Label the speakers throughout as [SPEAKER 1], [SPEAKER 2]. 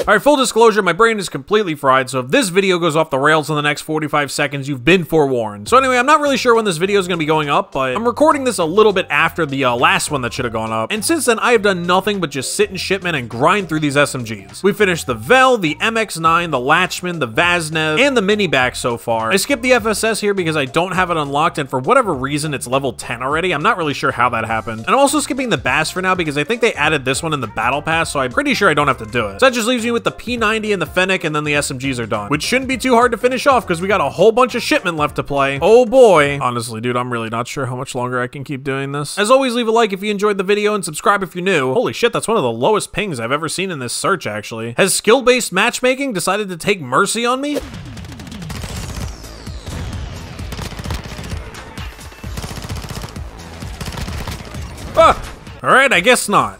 [SPEAKER 1] Alright, full disclosure, my brain is completely fried, so if this video goes off the rails in the next 45 seconds, you've been forewarned. So anyway, I'm not really sure when this video is going to be going up, but I'm recording this a little bit after the last one that should have gone up. And since then, I have done nothing but just sit in shipment and grind through these SMGs. We finished the Vel, the MX9, the Latchman, the Vaznev, and the Miniback so far. I skipped the FSS here because I don't have it unlocked, and for whatever reason, it's level 10 already. I'm not really sure how that happened. And I'm also skipping the Bass for now because I think they added this one in the Battle Pass, so I'm pretty sure I don't have to do it. So that just leaves me with the P90 and the Fennec, and then the SMGs are done. Which shouldn't be too hard to finish off because we got a whole bunch of shipment left to play. Oh boy. Honestly, dude, I'm really not sure how much longer I can keep doing this. As always, leave a like if you enjoyed the video and subscribe if you're new. Holy shit, that's one of the lowest pings I've ever seen in this search, actually. Has skill-based matchmaking decided to take mercy on me? Ah! Alright, I guess not.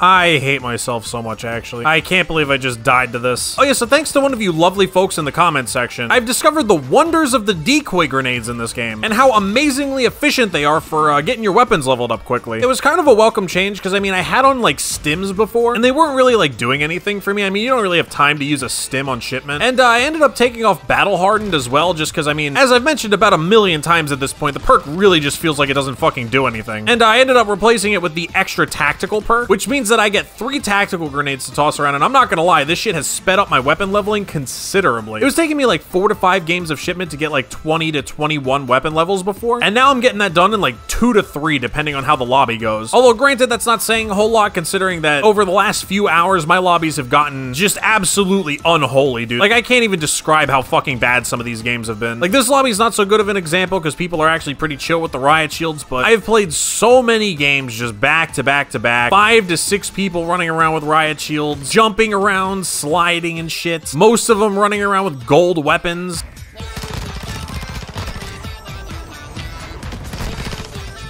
[SPEAKER 1] I hate myself so much, actually. I can't believe I just died to this. Oh yeah, so thanks to one of you lovely folks in the comment section, I've discovered the wonders of the decoy grenades in this game, and how amazingly efficient they are for getting your weapons leveled up quickly. It was kind of a welcome change, because I mean, I had on like stims before, and they weren't really like doing anything for me. I mean, you don't really have time to use a stim on shipment. And I ended up taking off battle hardened as well, just because I mean, as I've mentioned about a million times at this point, the perk really just feels like it doesn't fucking do anything. And I ended up replacing it with the extra tactical perk, which means that I get 3 tactical grenades to toss around, and I'm not gonna lie, this shit has sped up my weapon leveling considerably. It was taking me like 4 to 5 games of shipment to get like 20 to 21 weapon levels before, and now I'm getting that done in like 2 to 3 depending on how the lobby goes. Although granted, that's not saying a whole lot considering that over the last few hours, my lobbies have gotten just absolutely unholy, dude. Like, I can't even describe how fucking bad some of these games have been. Like, this lobby's not so good of an example because people are actually pretty chill with the riot shields, but I've played so many games just back to back to back, 5 to 6 people running around with riot shields, jumping around, sliding and shit. Most of them running around with gold weapons.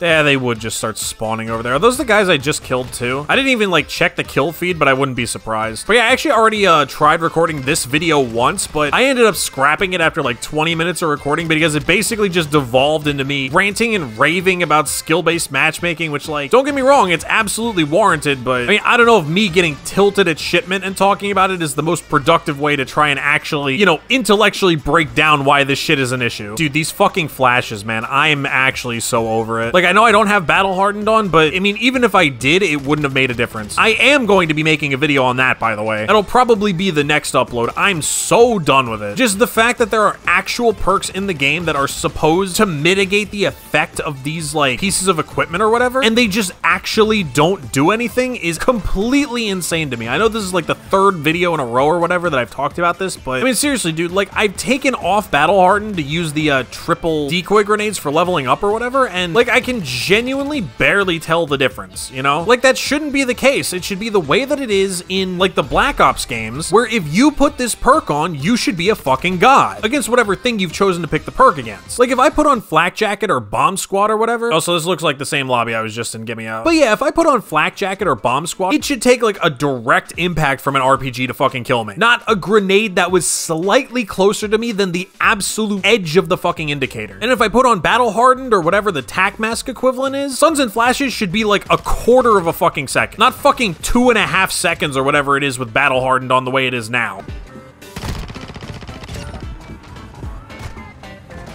[SPEAKER 1] Yeah, they would just start spawning over there. Are those the guys I just killed too? I didn't even like check the kill feed, but I wouldn't be surprised. But yeah, I actually already tried recording this video once, but I ended up scrapping it after like 20 minutes of recording because it basically just devolved into me ranting and raving about skill-based matchmaking, which, like, don't get me wrong, it's absolutely warranted, but I mean, I don't know if me getting tilted at shipment and talking about it is the most productive way to try and actually, you know, intellectually break down why this shit is an issue. Dude, these fucking flashes, man, I'm actually so over it. Like, I know I don't have battle hardened on, but I mean, even if I did, it wouldn't have made a difference. I am going to be making a video on that, by the way. That'll probably be the next upload. I'm so done with it. Just the fact that there are actual perks in the game that are supposed to mitigate the effect of these, like, pieces of equipment or whatever, and they just actually don't do anything is completely insane to me. I know this is like the 3rd video in a row or whatever that I've talked about this, but I mean, seriously, dude, like, I've taken off battle hardened to use the triple decoy grenades for leveling up or whatever, and like, I can genuinely barely tell the difference, you know? Like, that shouldn't be the case. It should be the way that it is in, like, the Black Ops games, where if you put this perk on, you should be a fucking god against whatever thing you've chosen to pick the perk against. Like, if I put on Flak Jacket or Bomb Squad or whatever— oh, so this looks like the same lobby I was just in, get me out. But yeah, if I put on Flak Jacket or Bomb Squad, it should take, like, a direct impact from an RPG to fucking kill me. Not a grenade that was slightly closer to me than the absolute edge of the fucking indicator. And if I put on Battle Hardened or whatever the Tac Mask equivalent is, Suns and Flashes should be like a quarter of a fucking second. Not fucking 2.5 seconds or whatever it is with Battle Hardened on the way it is now.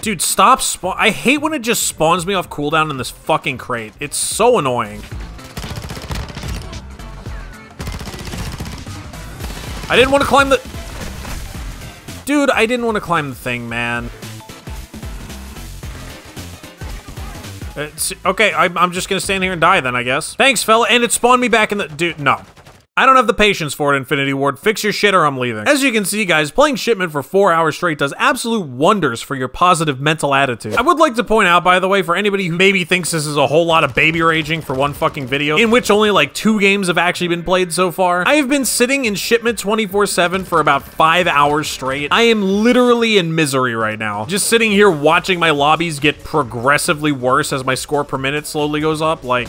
[SPEAKER 1] Dude, stop spawn— I hate when it just spawns me off cooldown in this fucking crate. It's so annoying. I didn't want to climb the— dude, I didn't want to climb the thing, man. Okay, I'm just gonna stand here and die then, I guess. Thanks, fella, and it spawned me back in the— dude, no. I don't have the patience for it, Infinity Ward. Fix your shit or I'm leaving. As you can see, guys, playing Shipment for 4 hours straight does absolute wonders for your positive mental attitude. I would like to point out, by the way, for anybody who maybe thinks this is a whole lot of baby raging for one fucking video, in which only like 2 games have actually been played so far, I have been sitting in Shipment 24/7 for about 5 hours straight. I am literally in misery right now. Just sitting here watching my lobbies get progressively worse as my score per minute slowly goes up, like—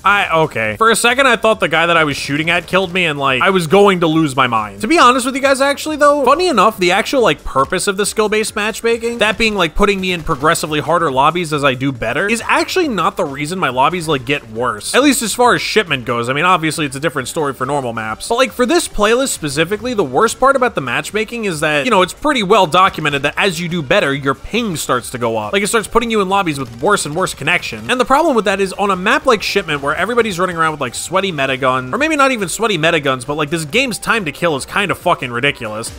[SPEAKER 1] Okay. For a second, I thought the guy that I was shooting at killed me and, like, I was going to lose my mind. To be honest with you guys, actually, though, funny enough, the actual, like, purpose of the skill-based matchmaking, that being, like, putting me in progressively harder lobbies as I do better, is actually not the reason my lobbies, like, get worse. At least as far as shipment goes. I mean, obviously, it's a different story for normal maps. But, like, for this playlist specifically, the worst part about the matchmaking is that, you know, it's pretty well documented that as you do better, your ping starts to go up. Like, it starts putting you in lobbies with worse and worse connection. And the problem with that is on a map like Shipment, where everybody's running around with, like, sweaty metaguns, or maybe not even sweaty metaguns, but, like, this game's time to kill is kind of fucking ridiculous.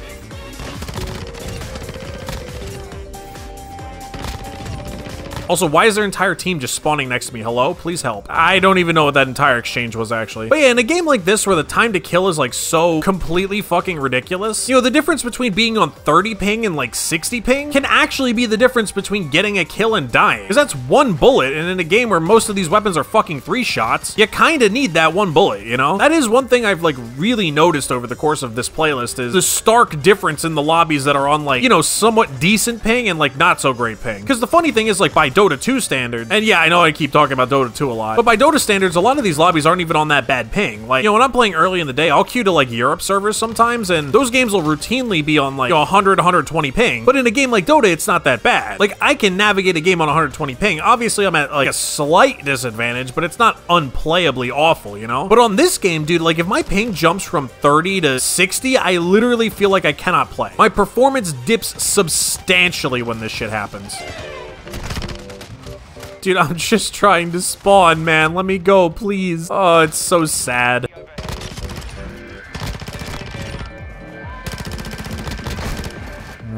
[SPEAKER 1] Also, why is their entire team just spawning next to me? Hello? Please help. I don't even know what that entire exchange was, actually. But yeah, in a game like this where the time to kill is, like, so completely fucking ridiculous, you know, the difference between being on 30 ping and, like, 60 ping can actually be the difference between getting a kill and dying. Because that's one bullet, and in a game where most of these weapons are fucking 3 shots, you kinda need that one bullet, you know? That is one thing I've, like, really noticed over the course of this playlist is the stark difference in the lobbies that are on, like, you know, somewhat decent ping and, like, not so great ping. Because the funny thing is, like, by Dota 2 standards, and yeah, I know I keep talking about Dota 2 a lot, but by Dota standards, a lot of these lobbies aren't even on that bad ping. Like, you know, when I'm playing early in the day, I'll queue to, like, Europe servers sometimes, and those games will routinely be on, like, you know, 100, 120 ping. But in a game like Dota, it's not that bad. Like, I can navigate a game on 120 ping. Obviously, I'm at, like, a slight disadvantage, but it's not unplayably awful, you know? But on this game, dude, like, if my ping jumps from 30 to 60, I literally feel like I cannot play. My performance dips substantially when this shit happens. Dude, I'm just trying to spawn, man. Let me go, please. Oh, it's so sad.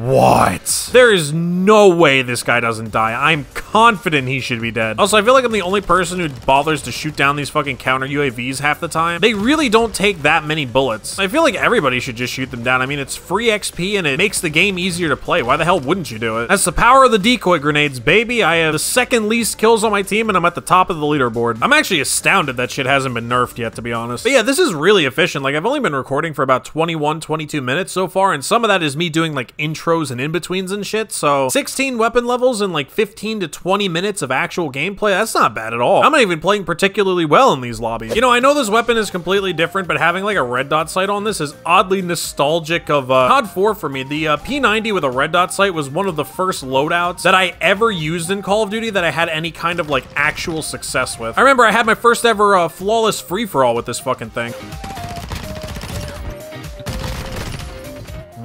[SPEAKER 1] What? There is no way this guy doesn't die. I'm confident he should be dead. Also, I feel like I'm the only person who bothers to shoot down these fucking counter UAVs half the time. They really don't take that many bullets. I feel like everybody should just shoot them down. I mean, it's free XP and it makes the game easier to play. Why the hell wouldn't you do it? That's the power of the decoy grenades, baby. I have the second least kills on my team and I'm at the top of the leaderboard. I'm actually astounded that shit hasn't been nerfed yet, to be honest. But yeah, this is really efficient. Like, I've only been recording for about 21, 22 minutes so far, and some of that is me doing, like, intros and in-betweens and shit, so 16 weapon levels in like 15 to 20 minutes of actual gameplay, that's not bad at all. I'm not even playing particularly well in these lobbies. You know, I know this weapon is completely different, but having like a red dot sight on this is oddly nostalgic of COD 4 for me. The P90 with a red dot sight was one of the first loadouts that I ever used in Call of Duty that I had any kind of like actual success with. I remember I had my first ever flawless free-for-all with this fucking thing.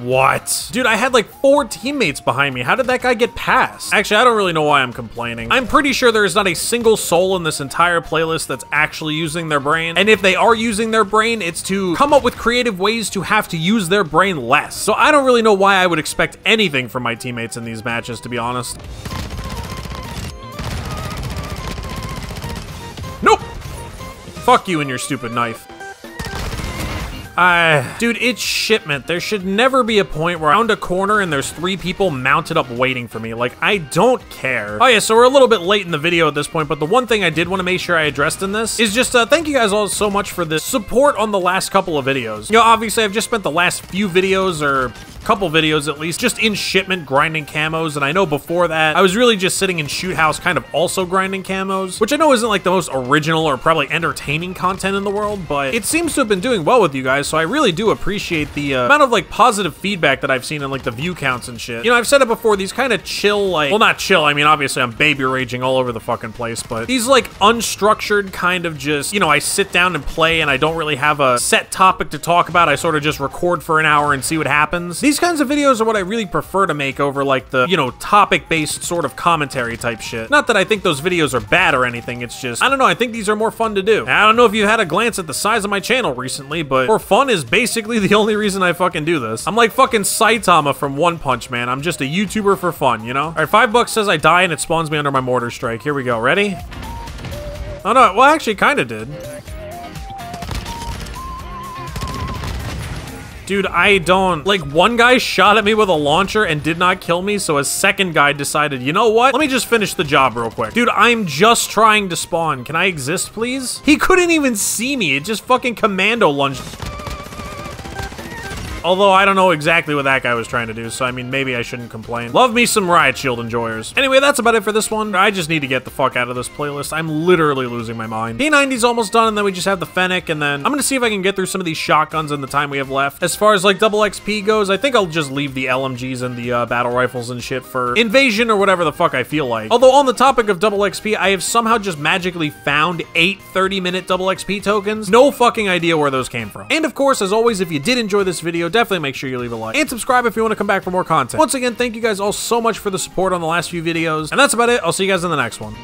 [SPEAKER 1] What? Dude, I had like 4 teammates behind me. How did that guy get past? Actually, I don't really know why I'm complaining. I'm pretty sure there is not a single soul in this entire playlist that's actually using their brain. And if they are using their brain, it's to come up with creative ways to have to use their brain less. So I don't really know why I would expect anything from my teammates in these matches, to be honest. Nope. Fuck you and your stupid knife. Dude, it's Shipment. There should never be a point where I found a corner and there's 3 people mounted up waiting for me. Like, I don't care. Oh yeah, so we're a little bit late in the video at this point, but the one thing I did want to make sure I addressed in this is just, thank you guys all so much for the support on the last couple of videos. You know, obviously I've just spent the last few videos, or couple videos at least, just in Shipment grinding camos, and I know before that I was really just sitting in Shoot House kind of also grinding camos, which I know isn't like the most original or probably entertaining content in the world, but it seems to have been doing well with you guys, so I really do appreciate the amount of like positive feedback that I've seen in like the view counts and shit. You know, I've said it before, these kind of chill, like, well, not chill, I mean obviously I'm baby raging all over the fucking place, but these like unstructured kind of just, you know, I sit down and play and I don't really have a set topic to talk about, I sort of just record for an hour and see what happens. These kinds of videos are what I really prefer to make over like the, you know, topic-based sort of commentary type shit. Not that I think those videos are bad or anything, it's just, I don't know, I think these are more fun to do. I don't know if you had a glance at the size of my channel recently, but for fun is basically the only reason I fucking do this. I'm like fucking Saitama from One Punch Man. I'm just a YouTuber for fun, you know? All right, $5 says I die and it spawns me under my mortar strike. Here we go, ready? Oh no, well actually kinda did. Dude, I don't... Like, one guy shot at me with a launcher and did not kill me, so a second guy decided, you know what? Let me just finish the job real quick. Dude, I'm just trying to spawn. Can I exist, please? He couldn't even see me. It just fucking commando lunged. Although I don't know exactly what that guy was trying to do, so I mean, maybe I shouldn't complain. Love me some Riot Shield enjoyers. Anyway, that's about it for this one. I just need to get the fuck out of this playlist. I'm literally losing my mind. P90's almost done, and then we just have the Fennec, and then I'm gonna see if I can get through some of these shotguns in the time we have left. As far as like double XP goes, I think I'll just leave the LMGs and the battle rifles and shit for Invasion or whatever the fuck I feel like. Although on the topic of double XP, I have somehow just magically found 8 30-minute double XP tokens. No fucking idea where those came from. And of course, as always, if you did enjoy this video, definitely make sure you leave a like and subscribe if you want to come back for more content. Once again, thank you guys all so much for the support on the last few videos. And that's about it. I'll see you guys in the next one.